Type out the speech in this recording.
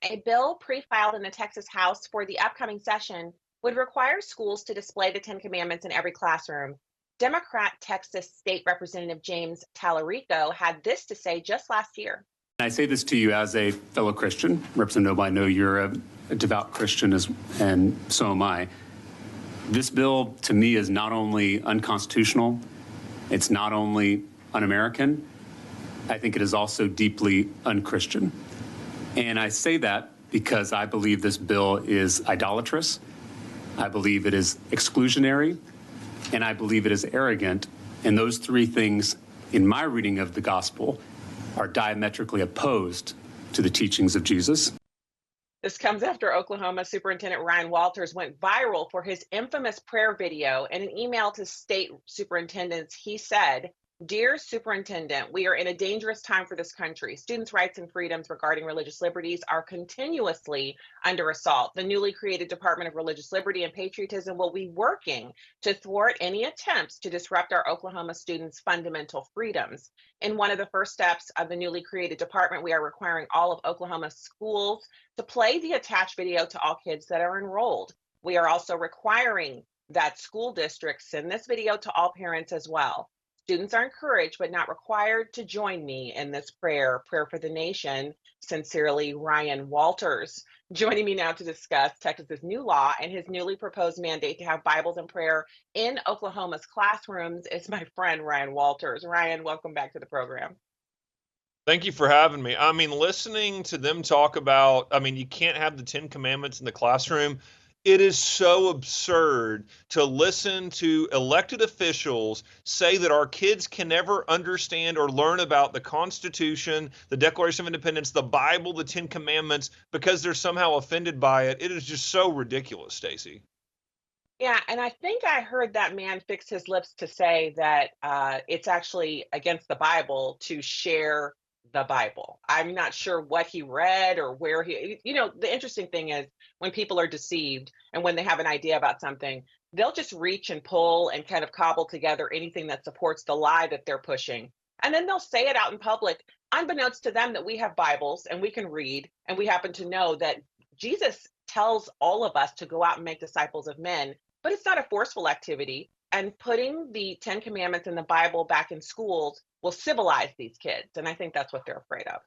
A bill pre-filed in the Texas House for the upcoming session would require schools to display the Ten Commandments in every classroom. Democrat Texas State Representative James Tallarico had this to say just last year. I say this to you as a fellow Christian. Representative Noble, I know you're a devout Christian, and so am I. This bill, to me, is not only unconstitutional, it's not only un-American, I think it is also deeply unchristian. And I say that because I believe this bill is idolatrous, I believe it is exclusionary, and I believe it is arrogant. And those three things, in my reading of the gospel, are diametrically opposed to the teachings of Jesus. This comes after Oklahoma Superintendent Ryan Walters went viral for his infamous prayer video. In an email to state superintendents, he said, "Dear Superintendent, we are in a dangerous time for this country. Students' rights and freedoms regarding religious liberties are continuously under assault. The newly created Department of Religious Liberty and Patriotism will be working to thwart any attempts to disrupt our Oklahoma students' fundamental freedoms. In one of the first steps of the newly created department, we are requiring all of Oklahoma schools to play the attached video to all kids that are enrolled. We are also requiring that school districts send this video to all parents as well. Students are encouraged but not required to join me in this prayer for the nation. Sincerely, Ryan Walters." Joining me now to discuss Texas's new law and his newly proposed mandate to have Bibles and prayer in Oklahoma's classrooms is my friend Ryan Walters. Ryan, welcome back to the program. Thank you for having me. I mean, listening to them talk about, you can't have the Ten Commandments in the classroom. It is so absurd to listen to elected officials say that our kids can never understand or learn about the Constitution, the Declaration of Independence, the Bible, the Ten Commandments, because they're somehow offended by it. It is just so ridiculous, Stacy. Yeah, and I think I heard that man fix his lips to say that it's actually against the Bible to share the Bible. I'm not sure what he read or where the interesting thing is when people are deceived and when they have an idea about something, they'll just reach and pull and kind of cobble together anything that supports the lie that they're pushing. And then they'll say it out in public, unbeknownst to them that we have Bibles and we can read, and we happen to know that Jesus tells all of us to go out and make disciples of men, but it's not a forceful activity. And putting the Ten Commandments in the Bible back in schools will civilize these kids. And I think that's what they're afraid of.